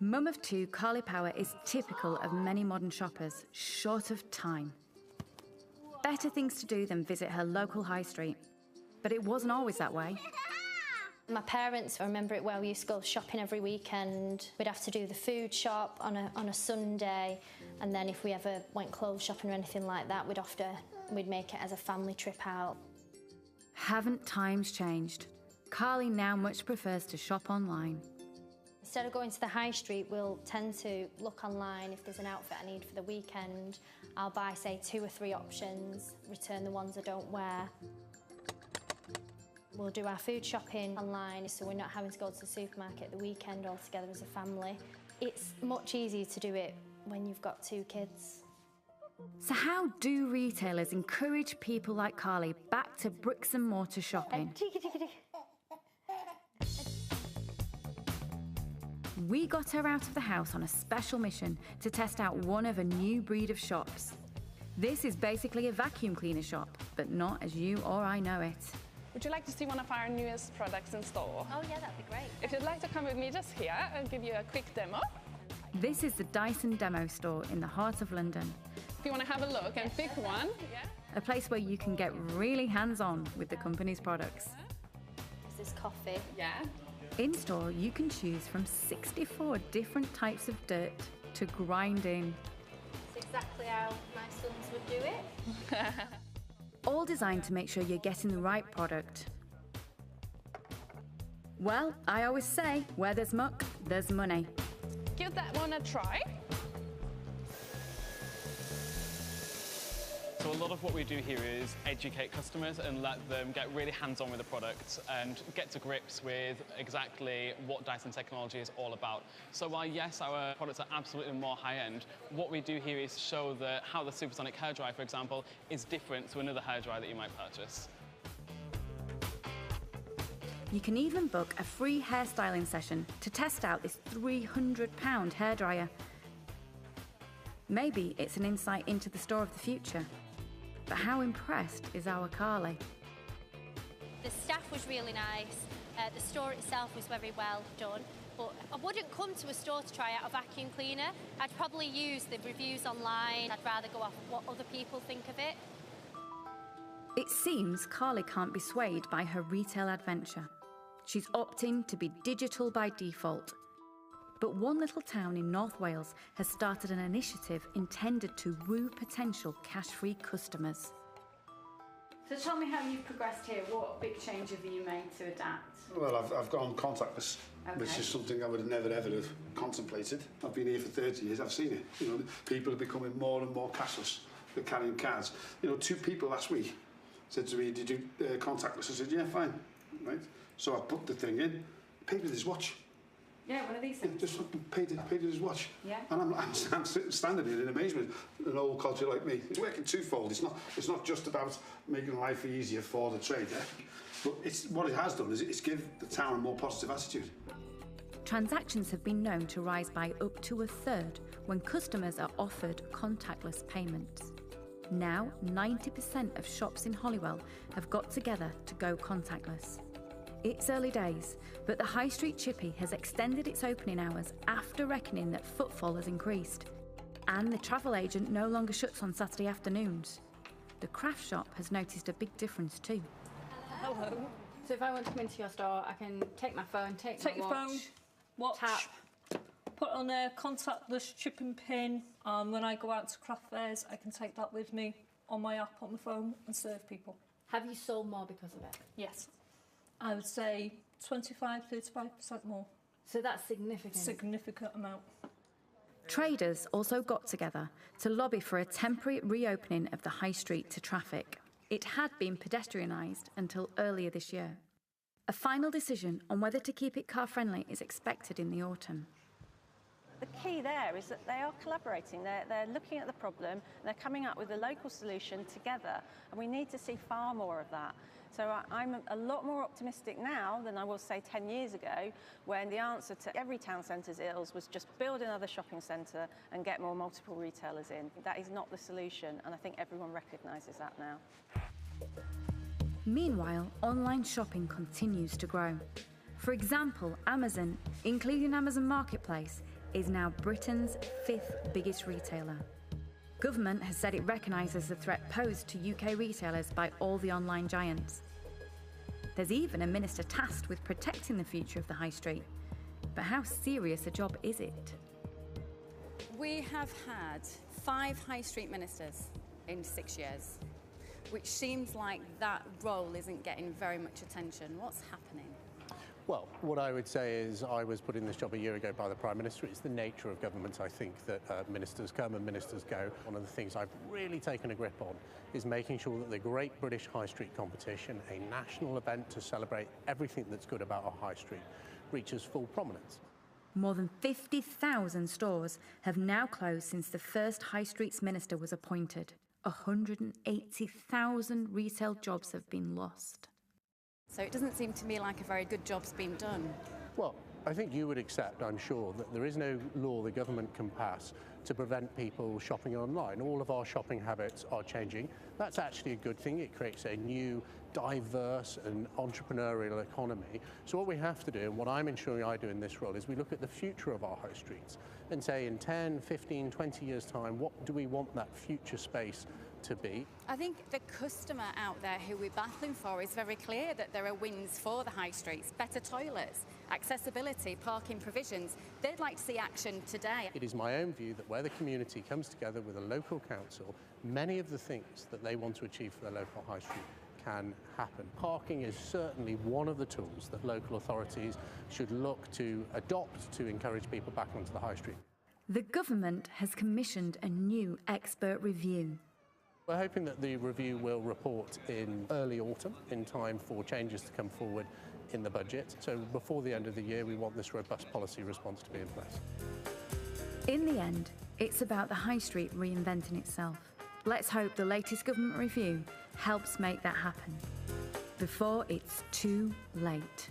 Mum of two, Carly Power is typical of many modern shoppers, short of time. Better things to do than visit her local high street. But it wasn't always that way. My parents, I remember it well, we used to go shopping every weekend. We'd have to do the food shop on a Sunday, and then if we ever went clothes shopping or anything like that, we'd make it as a family trip out. Haven't times changed? Carly now much prefers to shop online. Instead of going to the high street, we'll tend to look online. If there's an outfit I need for the weekend, I'll buy, say, 2 or 3 options, return the ones I don't wear. We'll do our food shopping online, so we're not having to go to the supermarket at the weekend all together as a family. It's much easier to do it when you've got 2 kids. So how do retailers encourage people like Carly back to bricks and mortar shopping? We got her out of the house on a special mission to test out one of a new breed of shops. This is basically a vacuum cleaner shop, but not as you or I know it. Would you like to see one of our newest products in store? Oh yeah, that'd be great. If you'd like to come with me just here, I'll give you a quick demo. This is the Dyson Demo Store in the heart of London. If you want to have a look and pick one. Yeah. A place where you can get really hands-on with the company's products. This is coffee. Yeah. In store, you can choose from 64 different types of dirt to grind in. It's exactly how my sons would do it. All designed to make sure you're getting the right product. Well, I always say, where there's muck, there's money. Give that one a try. So a lot of what we do here is educate customers and let them get really hands-on with the product and get to grips with exactly what Dyson technology is all about. So while, yes, our products are absolutely more high-end, what we do here is show that how the supersonic hairdryer, for example, is different to another hairdryer that you might purchase. You can even book a free hairstyling session to test out this £300 hairdryer. Maybe it's an insight into the store of the future. But how impressed is our Carly? The staff was really nice, the store itself was very well done, but I wouldn't come to a store to try out a vacuum cleaner. I'd probably use the reviews online. I'd rather go off what other people think of it. It seems Carly can't be swayed by her retail adventure. She's opting to be digital by default. But one little town in North Wales has started an initiative intended to woo potential cash-free customers. So tell me how you've progressed here. What big change have you made to adapt? Well, I've gone contactless, which is something I would have never ever have contemplated. I've been here for 30 years, I've seen it. You know, people are becoming more and more cashless. They're carrying cards. You know, 2 people last week said to me, "Did you contactless?" I said, "Yeah, fine." Right? So I put the thing in, paid with his watch. Yeah, one of these things. Just paid with his watch. Yeah. And I'm standing here in amazement. An old culture like me. It's working twofold. It's not just about making life easier for the trader, but what it has done is it's given the town a more positive attitude. Transactions have been known to rise by up to a third when customers are offered contactless payments. Now, 90% of shops in Holywell have got together to go contactless. It's early days, but the High Street Chippy has extended its opening hours after reckoning that footfall has increased. And the travel agent no longer shuts on Saturday afternoons. The craft shop has noticed a big difference too. Hello. So if I want to come into your store, I can take my phone, take my watch, watch, tap. Put on a contactless chip and pin. When I go out to craft fairs, I can take that with me on my app on the phone and serve people. Have you sold more because of it? Yes. I would say 25–35% more. So that's significant. Significant amount. Traders also got together to lobby for a temporary reopening of the high street to traffic. It had been pedestrianised until earlier this year. A final decision on whether to keep it car-friendly is expected in the autumn. The key there is that they are collaborating, they're looking at the problem, and they're coming up with a local solution together, and we need to see far more of that. So I'm a lot more optimistic now than I was, say, 10 years ago, when the answer to every town centre's ills was just build another shopping centre and get more multiple retailers in. That is not the solution, and I think everyone recognises that now. Meanwhile, online shopping continues to grow. For example, Amazon, including Amazon Marketplace, is now Britain's 5th biggest retailer. Government has said it recognises the threat posed to UK retailers by all the online giants. There's even a minister tasked with protecting the future of the high street. But how serious a job is it? We have had 5 high street ministers in 6 years, which seems like that role isn't getting very much attention. What's happening? Well, what I would say is I was put in this job a year ago by the Prime Minister. It's the nature of government, I think, that ministers come and ministers go. One of the things I've really taken a grip on is making sure that the Great British High Street Competition, a national event to celebrate everything that's good about our high street, reaches full prominence. More than 50,000 stores have now closed since the first High Streets Minister was appointed. 180,000 retail jobs have been lost. So it doesn't seem to me like a very good job's been done. Well, I think you would accept, I'm sure, that there is no law the government can pass to prevent people shopping online. All of our shopping habits are changing. That's actually a good thing. It creates a new, diverse and entrepreneurial economy. So what we have to do, and what I'm ensuring I do in this role, is we look at the future of our high streets and say in 10, 15, 20 years' time, what do we want that future space to be? I think the customer out there who we're battling for is very clear that there are wins for the high streets, better toilets, accessibility, parking provisions. They'd like to see action today. It is my own view that where the community comes together with a local council, many of the things that they want to achieve for their local high street can happen. Parking is certainly one of the tools that local authorities should look to adopt to encourage people back onto the high street. The government has commissioned a new expert review. We're hoping that the review will report in early autumn, in time for changes to come forward in the budget. So before the end of the year, we want this robust policy response to be in place. In the end, it's about the high street reinventing itself. Let's hope the latest government review helps make that happen before it's too late.